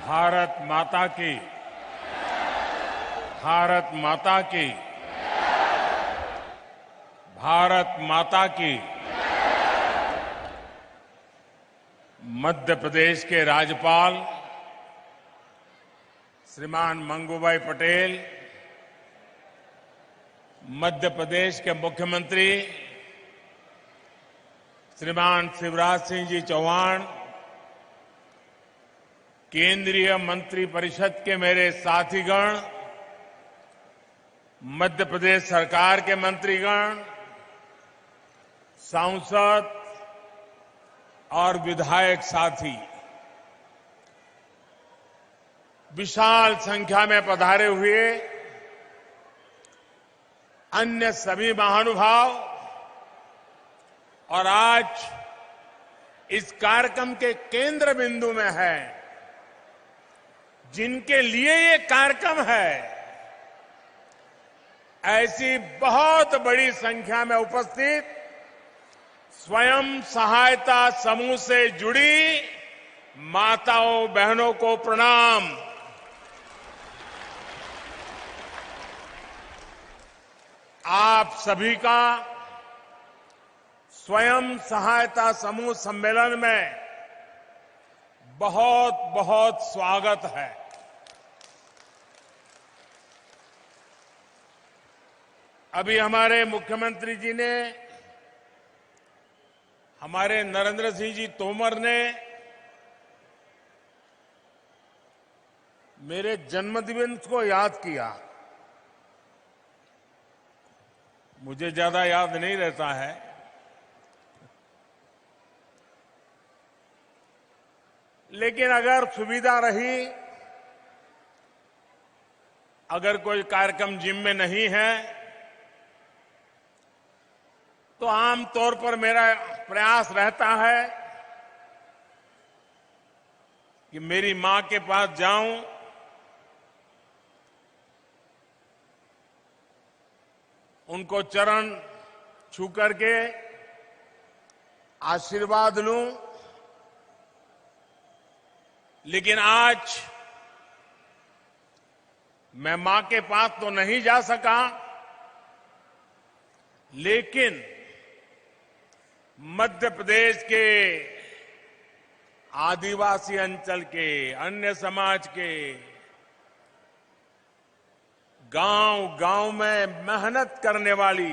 भारत माता की, भारत माता की, भारत माता की। मध्य प्रदेश के राज्यपाल श्रीमान मंगूभाई पटेल, मध्य प्रदेश के मुख्यमंत्री श्रीमान शिवराज सिंह जी चौहान, केंद्रीय मंत्रिपरिषद के मेरे साथीगण, मध्य प्रदेश सरकार के मंत्रीगण, सांसद और विधायक साथी, विशाल संख्या में पधारे हुए अन्य सभी महानुभाव और आज इस कार्यक्रम के केंद्र बिंदु में है, जिनके लिए ये कार्यक्रम है, ऐसी बहुत बड़ी संख्या में उपस्थित स्वयं सहायता समूह से जुड़ी माताओं बहनों को प्रणाम। आप सभी का स्वयं सहायता समूह सम्मेलन में बहुत बहुत स्वागत है। अभी हमारे मुख्यमंत्री जी ने, हमारे नरेंद्र सिंह जी तोमर ने मेरे जन्मदिवस को याद किया। मुझे ज्यादा याद नहीं रहता है, लेकिन अगर सुविधा रही, अगर कोई कार्यक्रम जिम में नहीं है, तो आमतौर पर मेरा प्रयास रहता है कि मेरी मां के पास जाऊं, उनको चरण छू करके आशीर्वाद लूं। लेकिन आज मैं मां के पास तो नहीं जा सका, लेकिन मध्य प्रदेश के आदिवासी अंचल के, अन्य समाज के गांव-गांव में मेहनत करने वाली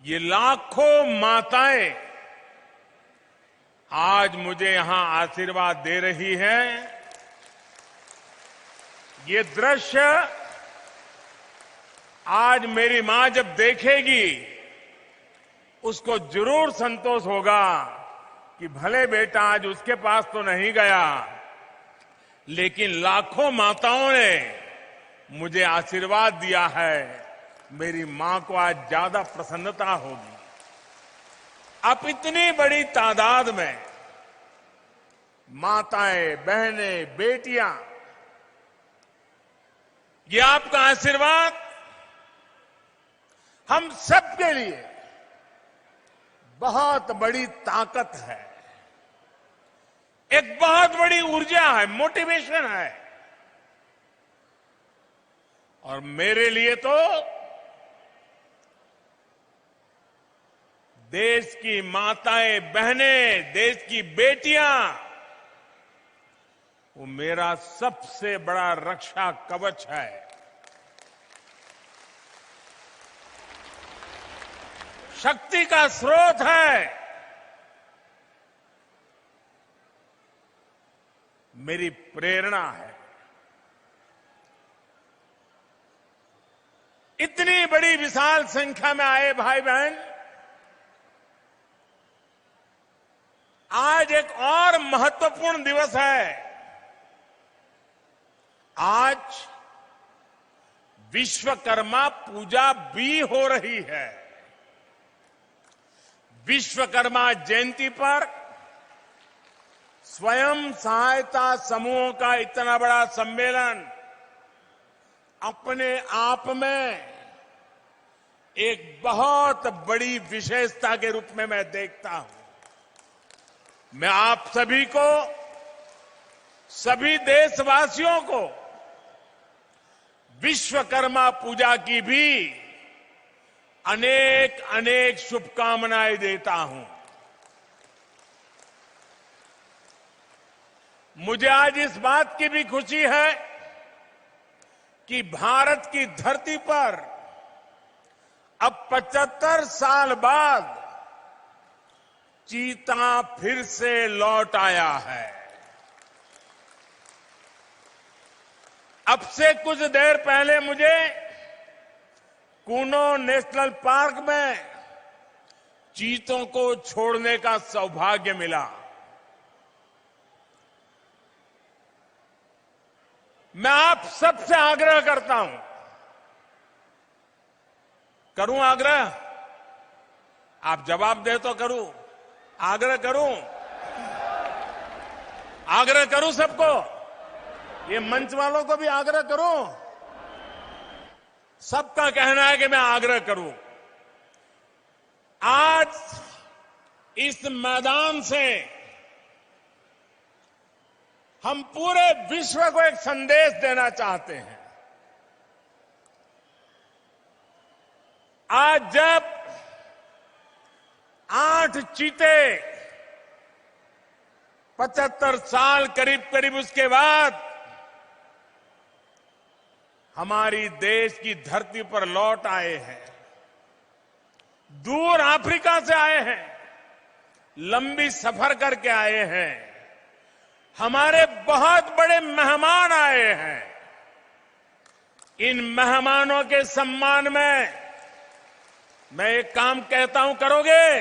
ये लाखों माताएं आज मुझे यहां आशीर्वाद दे रही हैं। ये दृश्य आज मेरी मां जब देखेगी, उसको जरूर संतोष होगा कि भले बेटा आज उसके पास तो नहीं गया, लेकिन लाखों माताओं ने मुझे आशीर्वाद दिया है। मेरी मां को आज ज्यादा प्रसन्नता होगी। अब इतनी बड़ी तादाद में माताएं, बहनें, बेटियां, ये आपका आशीर्वाद हम सबके लिए बहुत बड़ी ताकत है, एक बहुत बड़ी ऊर्जा है, मोटिवेशन है। और मेरे लिए तो देश की माताएं, बहनें, देश की बेटियां, वो मेरा सबसे बड़ा रक्षा कवच है। शक्ति का स्रोत है। मेरी प्रेरणा है। इतनी बड़ी विशाल संख्या में आए भाई बहन, आज एक और महत्वपूर्ण दिवस है। आज विश्वकर्मा पूजा भी हो रही है। विश्वकर्मा जयंती पर स्वयं सहायता समूहों का इतना बड़ा सम्मेलन अपने आप में एक बहुत बड़ी विशेषता के रूप में मैं देखता हूं। मैं आप सभी को सभी देशवासियों को विश्वकर्मा पूजा की भी अनेक अनेक शुभकामनाएं देता हूं। मुझे आज इस बात की भी खुशी है कि भारत की धरती पर अब 75 साल बाद चीता फिर से लौट आया है। अब से कुछ देर पहले मुझे कूनो नेशनल पार्क में चीतों को छोड़ने का सौभाग्य मिला। मैं आप सबसे आग्रह करता हूं, करूं आग्रह? आप जवाब दे तो करूं, आग्रह करूं, आग्रह करूं सबको, ये मंच वालों को भी आग्रह करूं। सबका कहना है कि मैं आग्रह करूं। आज इस मैदान से हम पूरे विश्व को एक संदेश देना चाहते हैं। आज जब 8 चीते 75 साल करीब करीब उसके बाद हमारी देश की धरती पर लौट आए हैं, दूर अफ्रीका से आए हैं, लंबी सफर करके आए हैं, हमारे बहुत बड़े मेहमान आए हैं। इन मेहमानों के सम्मान में मैं एक काम कहता हूं, करोगे?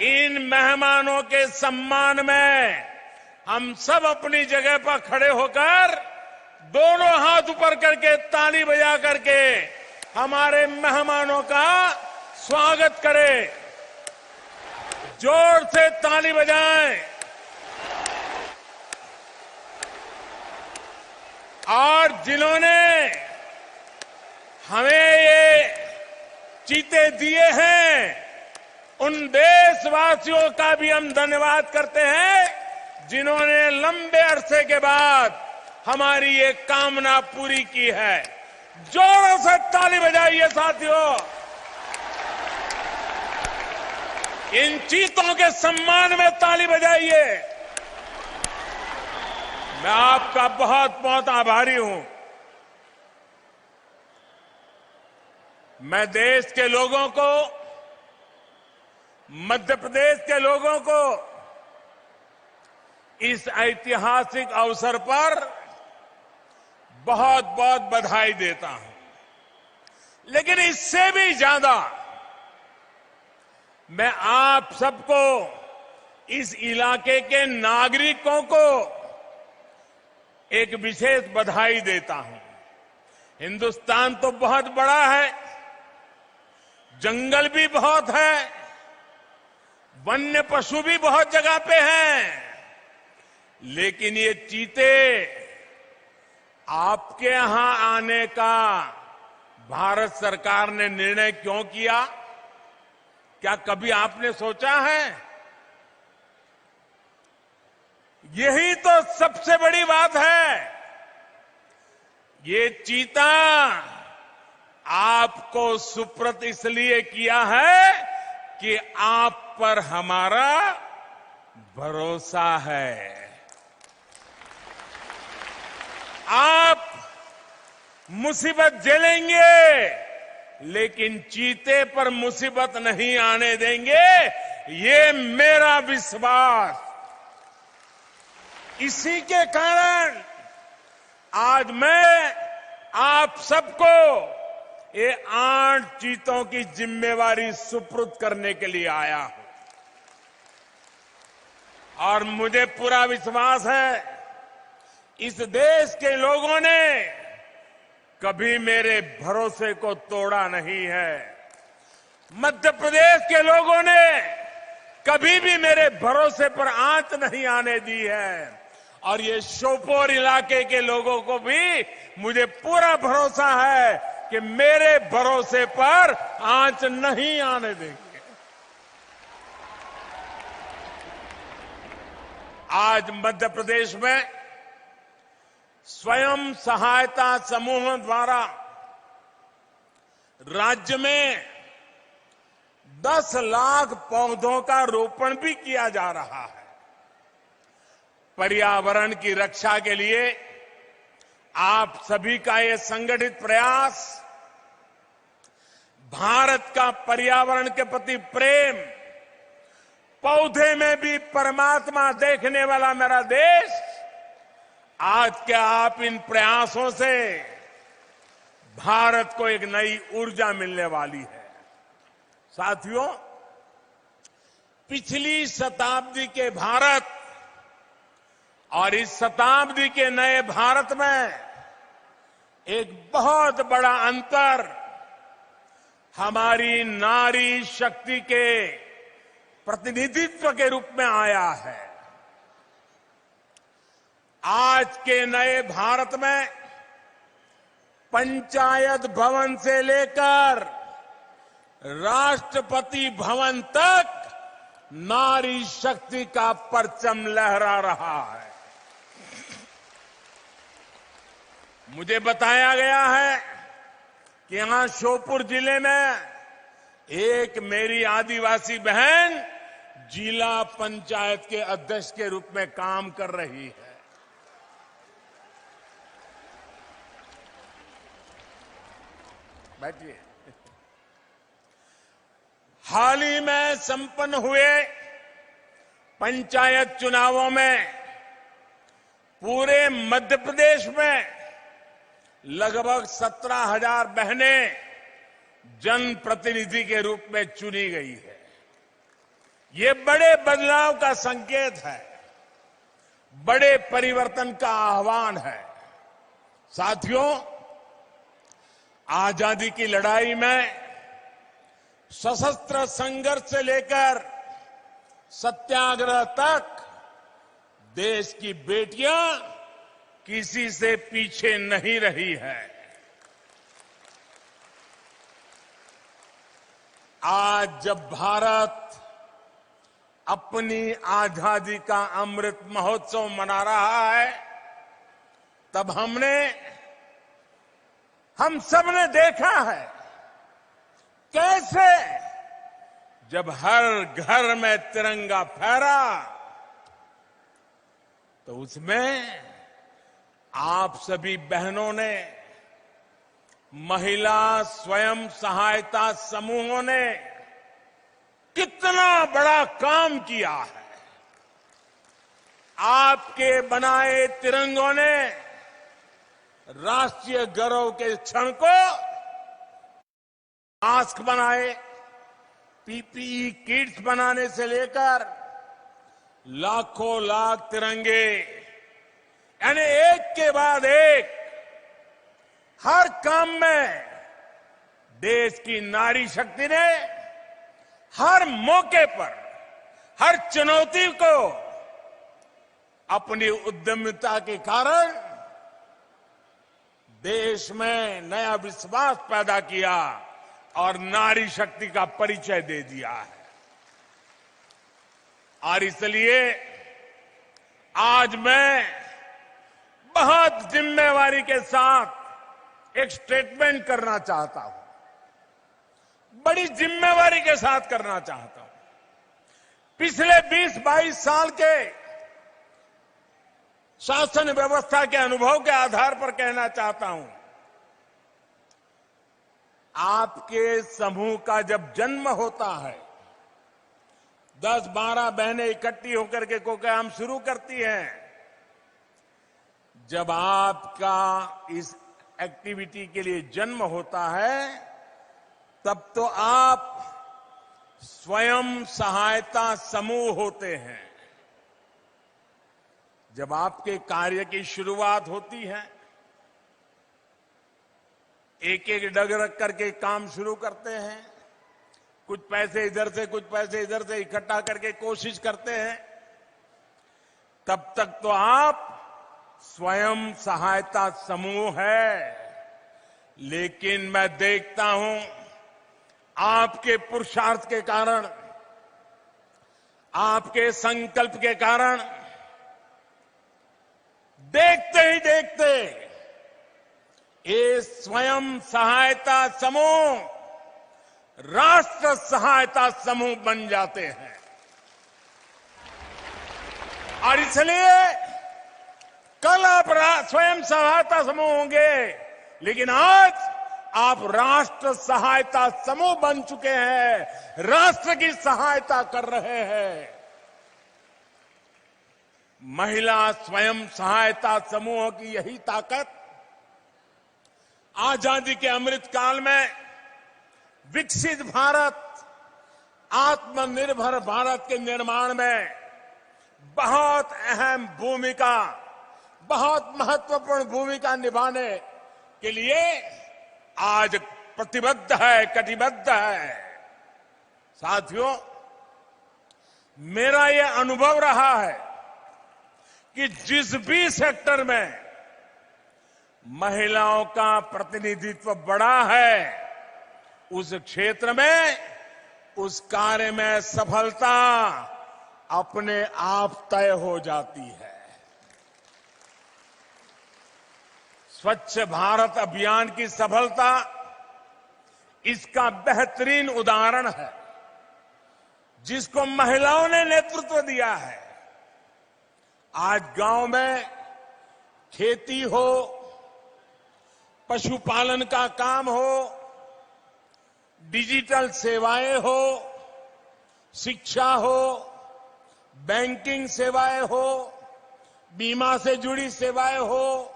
इन मेहमानों के सम्मान में हम सब अपनी जगह पर खड़े होकर दोनों हाथ ऊपर करके ताली बजा करके हमारे मेहमानों का स्वागत करें। जोर से ताली बजाएं और जिन्होंने हमें ये चीते दिए हैं उन देशवासियों का भी हम धन्यवाद करते हैं जिन्होंने लंबे अरसे के बाद हमारी ये कामना पूरी की है। जोरों से ताली बजाइए साथियों, इन चीतों के सम्मान में ताली बजाइए। मैं आपका बहुत बहुत आभारी हूं। मैं देश के लोगों को, मध्य प्रदेश के लोगों को इस ऐतिहासिक अवसर पर बहुत बहुत बधाई देता हूं। लेकिन इससे भी ज्यादा मैं आप सबको, इस इलाके के नागरिकों को एक विशेष बधाई देता हूं। हिंदुस्तान तो बहुत बड़ा है, जंगल भी बहुत है, वन्य पशु भी बहुत जगह पे हैं, लेकिन ये चीते आपके यहां आने का भारत सरकार ने निर्णय क्यों किया? क्या कभी आपने सोचा है? यही तो सबसे बड़ी बात है। ये चीता आपको सुपुर्द इसलिए किया है कि आप पर हमारा भरोसा है। आप मुसीबत झेलेंगे लेकिन चीते पर मुसीबत नहीं आने देंगे, ये मेरा विश्वास। इसी के कारण आज मैं आप सबको ये 8 चीतों की जिम्मेवारी सुपुर्द करने के लिए आया हूं। और मुझे पूरा विश्वास है इस देश के लोगों ने कभी मेरे भरोसे को तोड़ा नहीं है। मध्य प्रदेश के लोगों ने कभी भी मेरे भरोसे पर आंच नहीं आने दी है। और ये श्योपुर इलाके के लोगों को भी मुझे पूरा भरोसा है कि मेरे भरोसे पर आंच नहीं आने देंगे। आज मध्य प्रदेश में स्वयं सहायता समूहों द्वारा राज्य में 10 लाख पौधों का रोपण भी किया जा रहा है। पर्यावरण की रक्षा के लिए आप सभी का ये संगठित प्रयास भारत का पर्यावरण के प्रति प्रेम, पौधे में भी परमात्मा देखने वाला मेरा देश, आज के आप इन प्रयासों से भारत को एक नई ऊर्जा मिलने वाली है। साथियों, पिछली शताब्दी के भारत और इस शताब्दी के नए भारत में एक बहुत बड़ा अंतर हमारी नारी शक्ति के प्रतिनिधित्व के रूप में आया है। आज के नए भारत में पंचायत भवन से लेकर राष्ट्रपति भवन तक नारी शक्ति का परचम लहरा रहा है। मुझे बताया गया है कि यहां श्योपुर जिले में एक मेरी आदिवासी बहन जिला पंचायत के अध्यक्ष के रूप में काम कर रही है। बैठिए। हाल ही में संपन्न हुए पंचायत चुनावों में पूरे मध्य प्रदेश में लगभग 17,000 बहनें जनप्रतिनिधि के रूप में चुनी गई है। ये बड़े बदलाव का संकेत है, बड़े परिवर्तन का आह्वान है। साथियों, आजादी की लड़ाई में सशस्त्र संघर्ष से लेकर सत्याग्रह तक देश की बेटियां किसी से पीछे नहीं रही है। आज जब भारत अपनी आजादी का अमृत महोत्सव मना रहा है, तब हम सबने देखा है कैसे जब हर घर में तिरंगा फहरा तो उसमें आप सभी बहनों ने, महिला स्वयं सहायता समूहों ने कितना बड़ा काम किया है। आपके बनाए तिरंगों ने राष्ट्रीय गौरव के क्षण को मास्क बनाए, पीपीई किट्स बनाने से लेकर लाखों लाख तिरंगे, यानी एक के बाद एक हर काम में देश की नारी शक्ति ने हर मौके पर, हर चुनौती को अपनी उद्यमिता के कारण देश में नया विश्वास पैदा किया और नारी शक्ति का परिचय दे दिया है। और इसलिए आज मैं बहुत जिम्मेवारी के साथ एक स्टेटमेंट करना चाहता हूं, बड़ी जिम्मेवारी के साथ करना चाहता हूं। पिछले 20-22 साल के शासन व्यवस्था के अनुभव के आधार पर कहना चाहता हूं, आपके समूह का जब जन्म होता है, 10-12 बहनें इकट्ठी होकर के कोई काम शुरू करती हैं। जब आपका इस एक्टिविटी के लिए जन्म होता है, तब तो आप स्वयं सहायता समूह होते हैं। जब आपके कार्य की शुरुआत होती है, एक एक डग रख करके काम शुरू करते हैं, कुछ पैसे इधर से कुछ पैसे इधर से इकट्ठा करके कोशिश करते हैं, तब तक तो आप स्वयं सहायता समूह है। लेकिन मैं देखता हूं आपके पुरुषार्थ के कारण, आपके संकल्प के कारण देखते ही देखते ये स्वयं सहायता समूह राष्ट्र सहायता समूह बन जाते हैं। और इसलिए कल आप स्वयं सहायता समूह होंगे, लेकिन आज आप राष्ट्र सहायता समूह बन चुके हैं, राष्ट्र की सहायता कर रहे हैं। महिला स्वयं सहायता समूह की यही ताकत आजादी के अमृत काल में विकसित भारत, आत्मनिर्भर भारत के निर्माण में बहुत अहम भूमिका, बहुत महत्वपूर्ण भूमिका निभाने के लिए आज प्रतिबद्ध है, कटिबद्ध है। साथियों, मेरा यह अनुभव रहा है कि जिस भी सेक्टर में महिलाओं का प्रतिनिधित्व बढ़ा है, उस क्षेत्र में, उस कार्य में सफलता अपने आप तय हो जाती है। स्वच्छ भारत अभियान की सफलता इसका बेहतरीन उदाहरण है, जिसको महिलाओं ने नेतृत्व दिया है। आज गांव में खेती हो, पशुपालन का काम हो, डिजिटल सेवाएं हो, शिक्षा हो, बैंकिंग सेवाएं हो, बीमा से जुड़ी सेवाएं हो,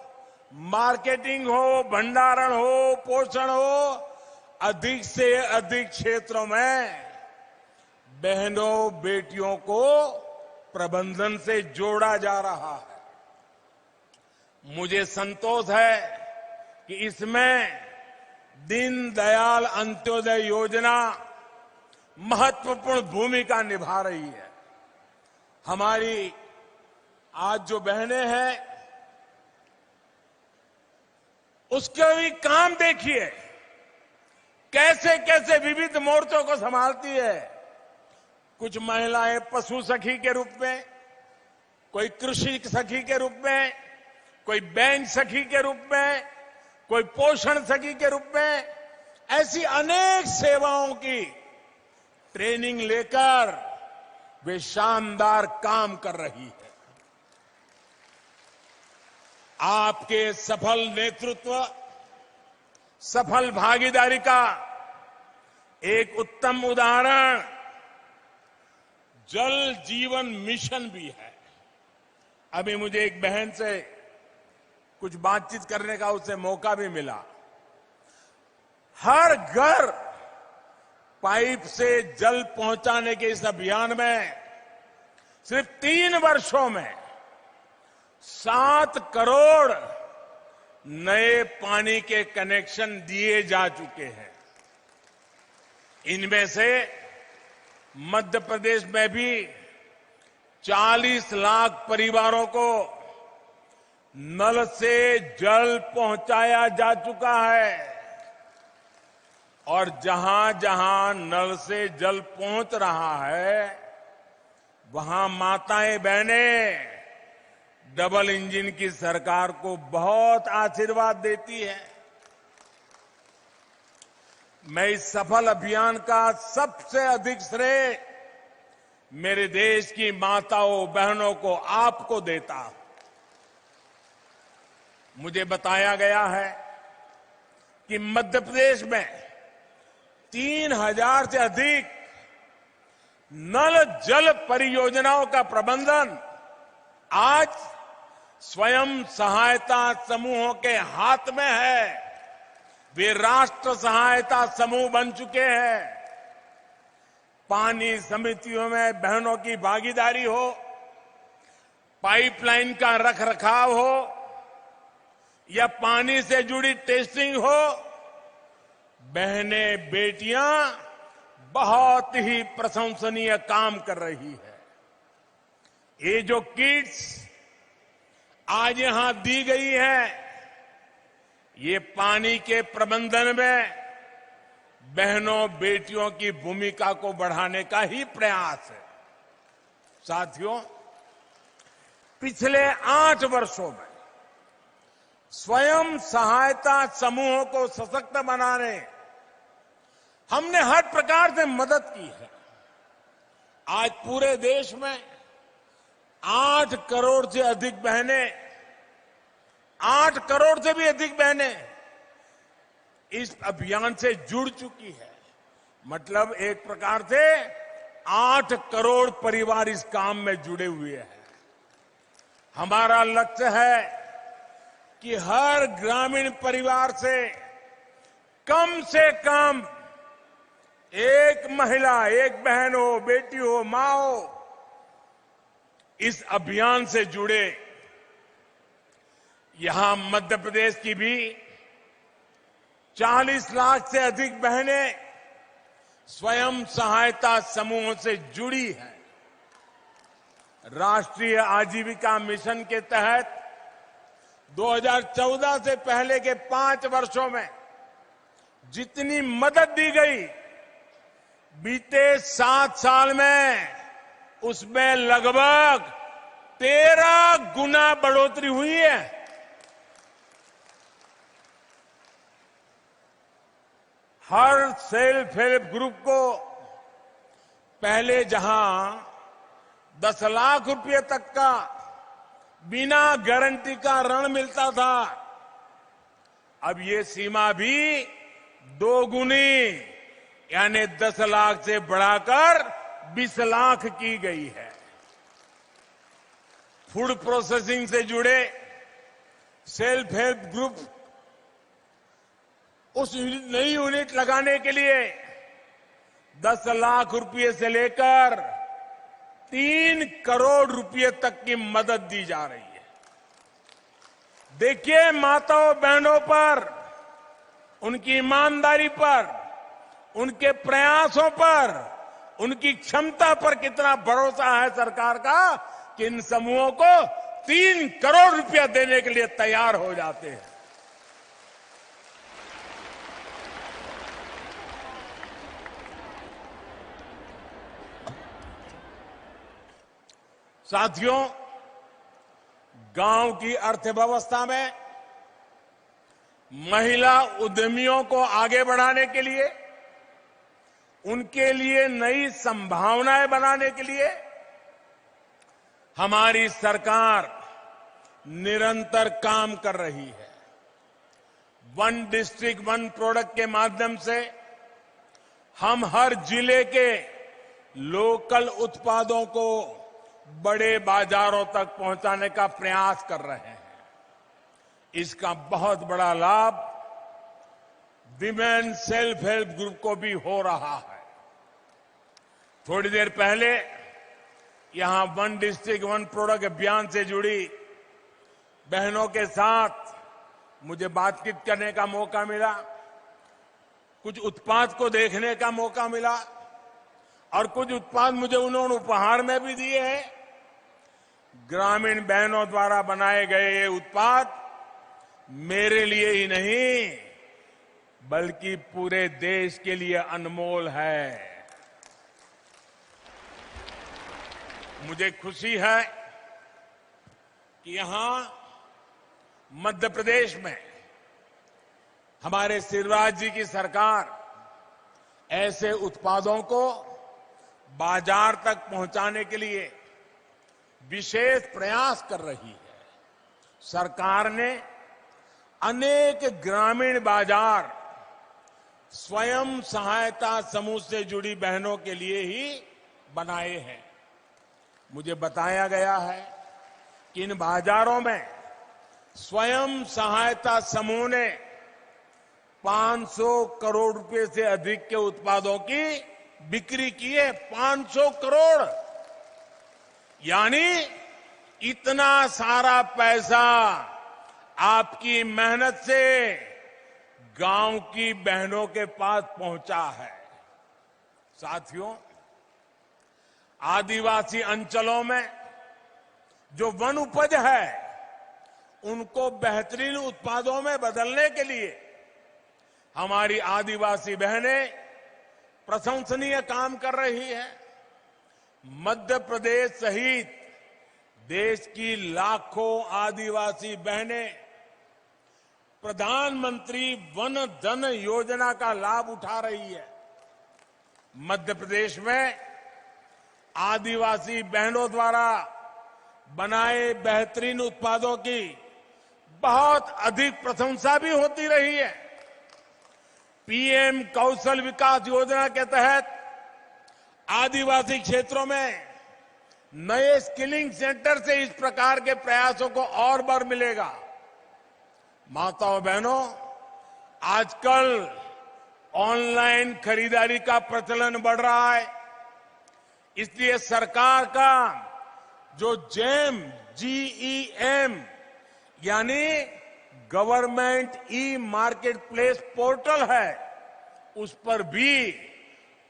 मार्केटिंग हो, भंडारण हो, पोषण हो, अधिक से अधिक क्षेत्रों में बहनों बेटियों को प्रबंधन से जोड़ा जा रहा है। मुझे संतोष है कि इसमें दीनदयाल अंत्योदय योजना महत्वपूर्ण भूमिका निभा रही है। हमारी आज जो बहनें हैं, उसके भी काम देखिए, कैसे कैसे विविध मोर्चों को संभालती है। कुछ महिलाएं पशु सखी के रूप में, कोई कृषि सखी के रूप में, कोई बैंक सखी के रूप में, कोई पोषण सखी के रूप में, ऐसी अनेक सेवाओं की ट्रेनिंग लेकर वे शानदार काम कर रही है। आपके सफल नेतृत्व, सफल भागीदारी का एक उत्तम उदाहरण जल जीवन मिशन भी है। अभी मुझे एक बहन से कुछ बातचीत करने का उससे मौका भी मिला। हर घर पाइप से जल पहुंचाने के इस अभियान में सिर्फ 3 वर्षों में 7 करोड़ नए पानी के कनेक्शन दिए जा चुके हैं। इनमें से मध्य प्रदेश में भी 40 लाख परिवारों को नल से जल पहुंचाया जा चुका है। और जहां जहां नल से जल पहुंच रहा है, वहां माताएं बहनें डबल इंजन की सरकार को बहुत आशीर्वाद देती है। मैं इस सफल अभियान का सबसे अधिक श्रेय मेरे देश की माताओं बहनों को, आपको देता हूं। मुझे बताया गया है कि मध्य प्रदेश में 3000 से अधिक नल जल परियोजनाओं का प्रबंधन आज स्वयं सहायता समूहों के हाथ में है। वे राष्ट्र सहायता समूह बन चुके हैं। पानी समितियों में बहनों की भागीदारी हो, पाइपलाइन का रखरखाव हो या पानी से जुड़ी टेस्टिंग हो, बहनें बेटियां बहुत ही प्रशंसनीय काम कर रही है। ये जो किट्स आज यहां दी गई है, ये पानी के प्रबंधन में बहनों बेटियों की भूमिका को बढ़ाने का ही प्रयास है। साथियों, पिछले 8 वर्षों में स्वयं सहायता समूहों को सशक्त बनाने हमने हर प्रकार से मदद की है। आज पूरे देश में 8 करोड़ से अधिक बहनें, 8 करोड़ से भी अधिक बहनें इस अभियान से जुड़ चुकी है। मतलब एक प्रकार से 8 करोड़ परिवार इस काम में जुड़े हुए हैं। हमारा लक्ष्य है कि हर ग्रामीण परिवार से कम एक महिला, एक बहन हो, बेटी हो, मां हो, इस अभियान से जुड़े। यहां मध्य प्रदेश की भी 40 लाख से अधिक बहनें स्वयं सहायता समूहों से जुड़ी हैं। राष्ट्रीय आजीविका मिशन के तहत 2014 से पहले के 5 वर्षों में जितनी मदद दी गई, बीते 7 साल में उसमें लगभग 13 गुना बढ़ोतरी हुई है। हर सेल्फ हेल्प ग्रुप को पहले जहां 10 लाख रुपए तक का बिना गारंटी का ऋण मिलता था, अब ये सीमा भी 2 गुनी यानी 10 लाख से बढ़ाकर 20 लाख की गई है। फूड प्रोसेसिंग से जुड़े सेल्फ हेल्प ग्रुप उस नई यूनिट लगाने के लिए 10 लाख रुपए से लेकर 3 करोड़ रुपए तक की मदद दी जा रही है। देखिए माताओं बहनों पर, उनकी ईमानदारी पर, उनके प्रयासों पर, उनकी क्षमता पर कितना भरोसा है सरकार का कि इन समूहों को 3 करोड़ रुपया देने के लिए तैयार हो जाते हैं। साथियों, गांव की अर्थव्यवस्था में महिला उद्यमियों को आगे बढ़ाने के लिए, उनके लिए नई संभावनाएं बनाने के लिए हमारी सरकार निरंतर काम कर रही है। वन डिस्ट्रिक्ट वन प्रोडक्ट के माध्यम से हम हर जिले के लोकल उत्पादों को बड़े बाजारों तक पहुंचाने का प्रयास कर रहे हैं। इसका बहुत बड़ा लाभ विमेन सेल्फ हेल्प ग्रुप को भी हो रहा है। थोड़ी देर पहले यहां वन डिस्ट्रिक्ट वन प्रोडक्ट अभियान से जुड़ी बहनों के साथ मुझे बातचीत करने का मौका मिला, कुछ उत्पाद को देखने का मौका मिला और कुछ उत्पाद मुझे उन्होंने उपहार में भी दिए हैं। ग्रामीण बहनों द्वारा बनाए गए ये उत्पाद मेरे लिए ही नहीं बल्कि पूरे देश के लिए अनमोल है। मुझे खुशी है कि यहां मध्य प्रदेश में हमारे शिवराज जी की सरकार ऐसे उत्पादों को बाजार तक पहुंचाने के लिए विशेष प्रयास कर रही है। सरकार ने अनेक ग्रामीण बाजार स्वयं सहायता समूह से जुड़ी बहनों के लिए ही बनाए हैं। मुझे बताया गया है कि इन बाजारों में स्वयं सहायता समूह ने 500 करोड़ रुपए से अधिक के उत्पादों की बिक्री की है। 500 करोड़ यानी इतना सारा पैसा आपकी मेहनत से गांव की बहनों के पास पहुंचा है। साथियों, आदिवासी अंचलों में जो वन उपज है उनको बेहतरीन उत्पादों में बदलने के लिए हमारी आदिवासी बहनें प्रशंसनीय काम कर रही है। मध्य प्रदेश सहित देश की लाखों आदिवासी बहनें प्रधानमंत्री वन धन योजना का लाभ उठा रही है। मध्य प्रदेश में आदिवासी बहनों द्वारा बनाए बेहतरीन उत्पादों की बहुत अधिक प्रशंसा भी होती रही है। पीएम कौशल विकास योजना के तहत आदिवासी क्षेत्रों में नए स्किलिंग सेंटर से इस प्रकार के प्रयासों को और बल मिलेगा। माताओं बहनों, आजकल ऑनलाइन खरीदारी का प्रचलन बढ़ रहा है, इसलिए सरकार का जो GEM यानी government e market place portal है, उस पर भी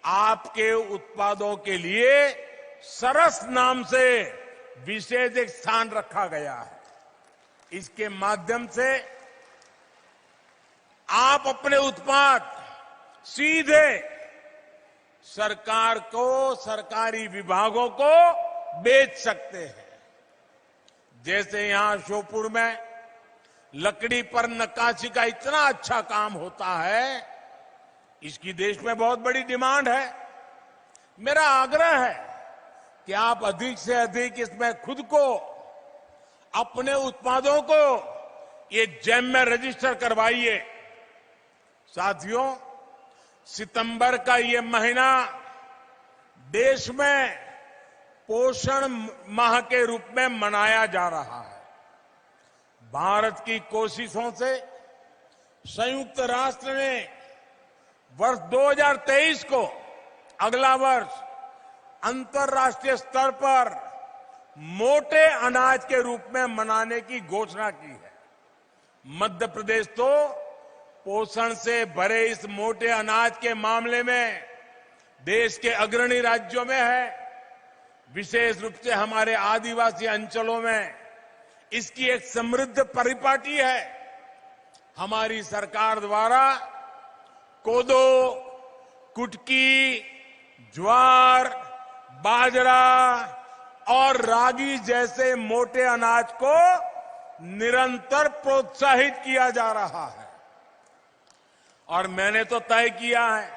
आपके उत्पादों के लिए सरस नाम से विशेष एक स्थान रखा गया है। इसके माध्यम से आप अपने उत्पाद सीधे सरकार को, सरकारी विभागों को बेच सकते हैं। जैसे यहां श्योपुर में लकड़ी पर नक्काशी का इतना अच्छा काम होता है, इसकी देश में बहुत बड़ी डिमांड है। मेरा आग्रह है कि आप अधिक से अधिक इसमें खुद को, अपने उत्पादों को ये जेम में रजिस्टर करवाइए। साथियों, सितंबर का ये महीना देश में पोषण माह के रूप में मनाया जा रहा है। भारत की कोशिशों से संयुक्त राष्ट्र ने वर्ष 2023 को, अगला वर्ष, अंतर्राष्ट्रीय स्तर पर मोटे अनाज के रूप में मनाने की घोषणा की है। मध्य प्रदेश तो पोषण से भरे इस मोटे अनाज के मामले में देश के अग्रणी राज्यों में है। विशेष रूप से हमारे आदिवासी अंचलों में इसकी एक समृद्ध परिपाटी है। हमारी सरकार द्वारा कोदो, कुटकी, ज्वार, बाजरा और रागी जैसे मोटे अनाज को निरंतर प्रोत्साहित किया जा रहा है। और मैंने तो तय किया है,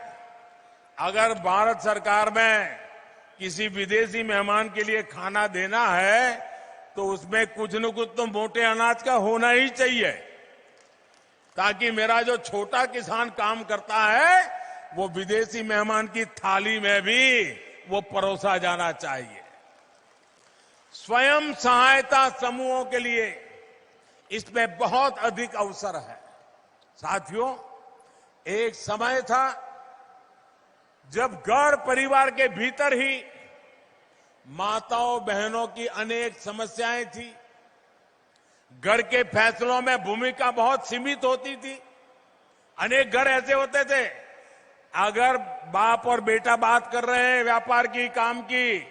अगर भारत सरकार में किसी विदेशी मेहमान के लिए खाना देना है तो उसमें कुछ न कुछ तो मोटे अनाज का होना ही चाहिए, ताकि मेरा जो छोटा किसान काम करता है वो विदेशी मेहमान की थाली में भी वो परोसा जाना चाहिए। स्वयं सहायता समूहों के लिए इसमें बहुत अधिक अवसर है। साथियों, एक समय था जब घर परिवार के भीतर ही माताओं बहनों की अनेक समस्याएं थी। घर के फैसलों में भूमिका बहुत सीमित होती थी। अनेक घर ऐसे होते थे, अगर बाप और बेटा बात कर रहे हैं व्यापार की, काम की,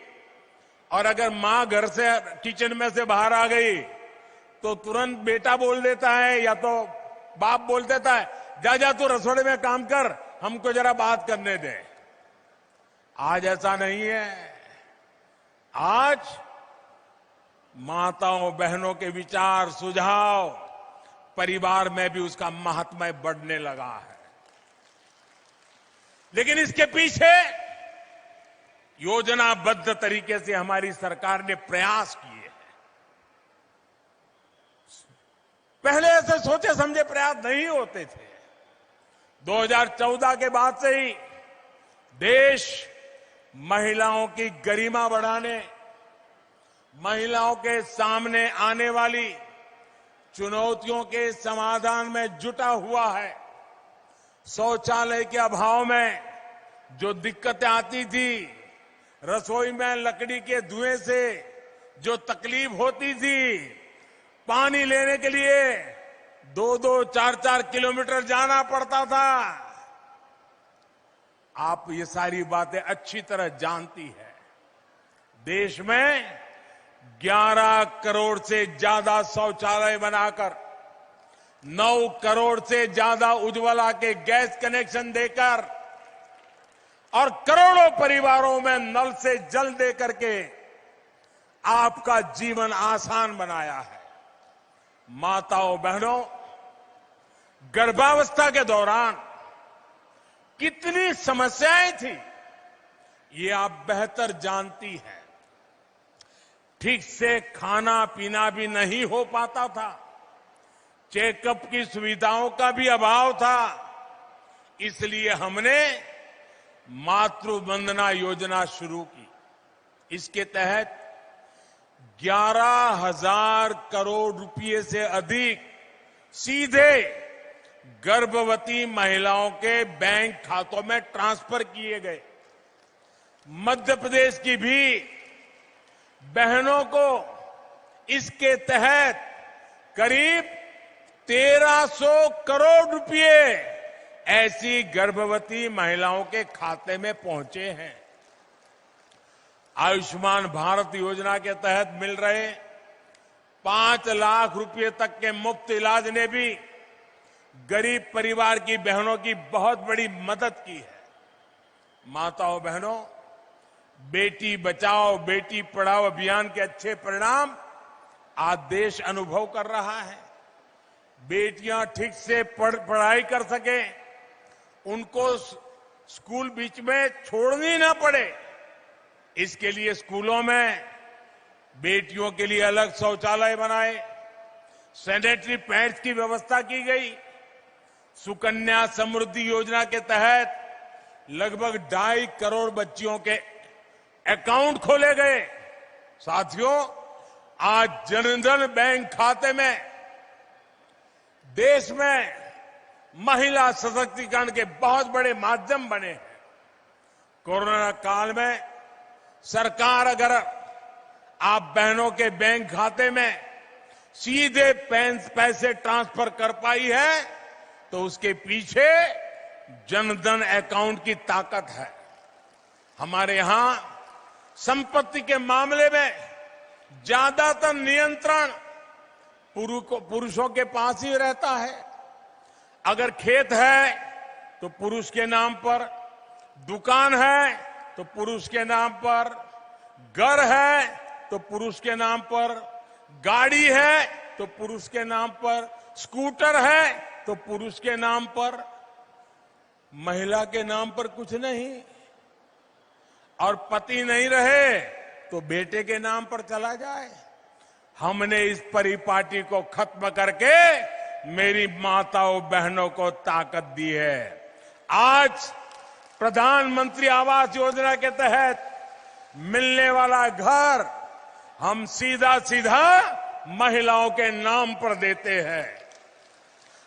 और अगर मां घर से किचन में से बाहर आ गई तो तुरंत बेटा बोल देता है या तो बाप बोल देता है, जा जा तू रसोड़े में काम कर, हमको जरा बात करने दे। आज ऐसा नहीं है। आज माताओं बहनों के विचार, सुझाव, परिवार में भी उसका महात्म्य बढ़ने लगा है। लेकिन इसके पीछे योजनाबद्ध तरीके से हमारी सरकार ने प्रयास किए हैं। पहले ऐसे सोचे समझे प्रयास नहीं होते थे। 2014 के बाद से ही देश महिलाओं की गरिमा बढ़ाने, महिलाओं के सामने आने वाली चुनौतियों के समाधान में जुटा हुआ है। शौचालय के अभाव में जो दिक्कतें आती थी, रसोई में लकड़ी के धुएं से जो तकलीफ होती थी, पानी लेने के लिए 2-2, 4-4 किलोमीटर जाना पड़ता था, आप ये सारी बातें अच्छी तरह जानती है। देश में 11 करोड़ से ज्यादा शौचालय बनाकर, 9 करोड़ से ज्यादा उज्ज्वला के गैस कनेक्शन देकर और करोड़ों परिवारों में नल से जल दे करके आपका जीवन आसान बनाया है। माताओं बहनों, गर्भावस्था के दौरान कितनी समस्याएं थी, ये आप बेहतर जानती हैं। ठीक से खाना पीना भी नहीं हो पाता था, चेकअप की सुविधाओं का भी अभाव था। इसलिए हमने मातृ वंदना योजना शुरू की। इसके तहत 11,000 करोड़ रुपए से अधिक सीधे गर्भवती महिलाओं के बैंक खातों में ट्रांसफर किए गए। मध्य प्रदेश की भी बहनों को इसके तहत करीब 1,300 करोड़ रुपए ऐसी गर्भवती महिलाओं के खाते में पहुंचे हैं। आयुष्मान भारत योजना के तहत मिल रहे 5 लाख रुपए तक के मुफ्त इलाज ने भी गरीब परिवार की बहनों की बहुत बड़ी मदद की है। माताओं बहनों, बेटी बचाओ बेटी पढ़ाओ अभियान के अच्छे परिणाम आज देश अनुभव कर रहा है। बेटियां ठीक से पढ़ाई कर सके, उनको स्कूल बीच में छोड़नी ना पड़े, इसके लिए स्कूलों में बेटियों के लिए अलग शौचालय बनाए, सैनिटरी पैड्स की व्यवस्था की गई। सुकन्या समृद्धि योजना के तहत लगभग 2.5 करोड़ बच्चियों के अकाउंट खोले गए। साथियों, आज जनधन बैंक खाते में देश में महिला सशक्तिकरण के बहुत बड़े माध्यम बने हैं। कोरोना काल में सरकार अगर आप बहनों के बैंक खाते में सीधे पैसे ट्रांसफर कर पाई है तो उसके पीछे जनधन अकाउंट की ताकत है। हमारे यहां संपत्ति के मामले में ज्यादातर नियंत्रण पुरुषों के पास ही रहता है। अगर खेत है तो पुरुष के नाम पर, दुकान है तो पुरुष के नाम पर, घर है तो पुरुष के नाम पर, गाड़ी है तो पुरुष के नाम पर, स्कूटर है तो पुरुष के नाम पर, महिला के नाम पर कुछ नहीं। और पति नहीं रहे तो बेटे के नाम पर चला जाए। हमने इस परिपाटी को खत्म करके मेरी माताओं बहनों को ताकत दी है। आज प्रधानमंत्री आवास योजना के तहत मिलने वाला घर हम सीधा सीधा महिलाओं के नाम पर देते हैं,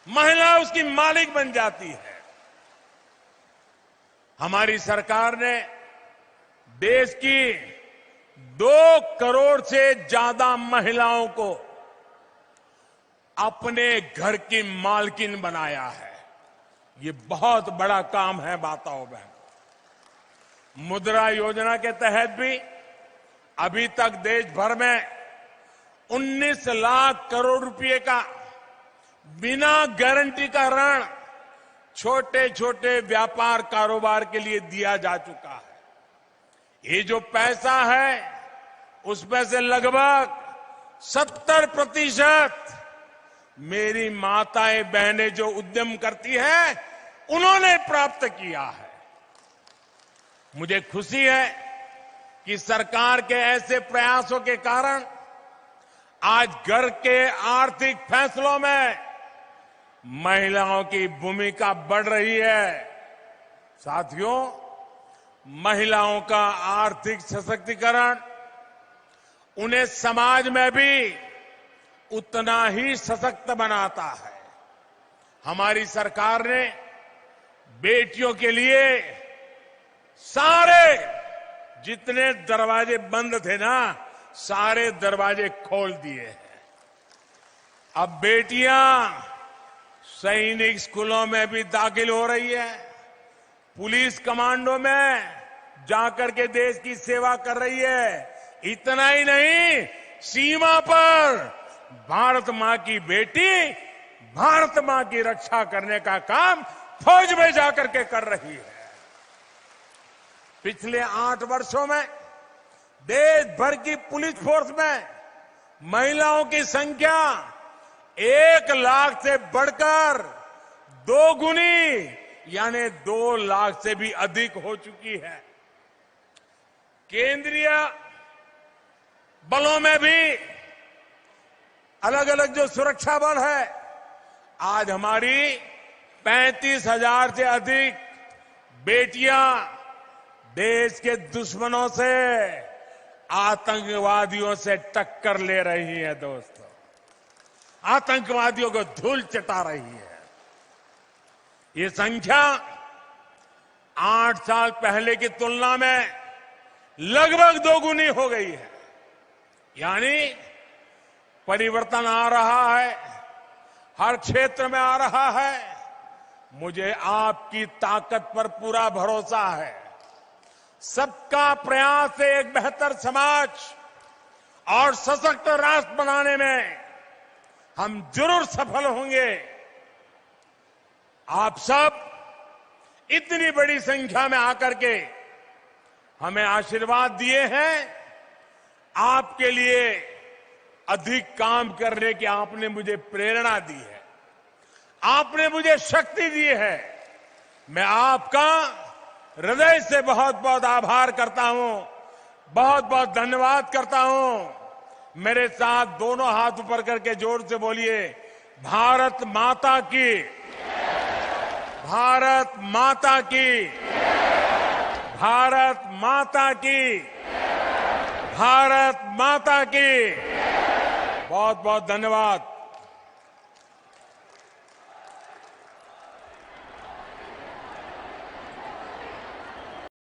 महिला उसकी मालिक बन जाती है। हमारी सरकार ने देश की 2 करोड़ से ज्यादा महिलाओं को अपने घर की मालकिन बनाया है। ये बहुत बड़ा काम है माताओं बहनों। मुद्रा योजना के तहत भी अभी तक देश भर में 19 लाख करोड़ रुपए का बिना गारंटी का ऋण छोटे छोटे व्यापार कारोबार के लिए दिया जा चुका है। ये जो पैसा है उसमें से लगभग 70% मेरी माताएं बहनें जो उद्यम करती हैं उन्होंने प्राप्त किया है। मुझे खुशी है कि सरकार के ऐसे प्रयासों के कारण आज घर के आर्थिक फैसलों में महिलाओं की भूमिका बढ़ रही है। साथियों, महिलाओं का आर्थिक सशक्तिकरण उन्हें समाज में भी उतना ही सशक्त बनाता है। हमारी सरकार ने बेटियों के लिए सारे जितने दरवाजे बंद थे ना, सारे दरवाजे खोल दिए हैं। अब बेटियां सैनिक स्कूलों में भी दाखिल हो रही है, पुलिस कमांडो में जाकर के देश की सेवा कर रही है। इतना ही नहीं, सीमा पर भारत मां की बेटी भारत मां की रक्षा करने का काम फौज में जाकर के कर रही है। पिछले 8 वर्षों में देश भर की पुलिस फोर्स में महिलाओं की संख्या 1 लाख से बढ़कर 2 गुनी यानी 2 लाख से भी अधिक हो चुकी है। केंद्रीय बलों में भी अलग अलग जो सुरक्षा बल है, आज हमारी 35,000 से अधिक बेटियां देश के दुश्मनों से, आतंकवादियों से टक्कर ले रही हैं। दोस्तों, आतंकवादियों को धूल चटा रही है। ये संख्या 8 साल पहले की तुलना में लगभग 2 गुनी हो गई है। यानी परिवर्तन आ रहा है, हर क्षेत्र में आ रहा है। मुझे आपकी ताकत पर पूरा भरोसा है। सबका प्रयास से एक बेहतर समाज और सशक्त राष्ट्र बनाने में हम जरूर सफल होंगे। आप सब इतनी बड़ी संख्या में आकर के हमें आशीर्वाद दिए हैं। आपके लिए अधिक काम करने की आपने मुझे प्रेरणा दी है, आपने मुझे शक्ति दी है। मैं आपका हृदय से बहुत बहुत आभार करता हूं, बहुत बहुत धन्यवाद करता हूं। मेरे साथ दोनों हाथ ऊपर करके जोर से बोलिए, भारत माता की, भारत माता की, भारत माता की, भारत माता की। बहुत बहुत धन्यवाद।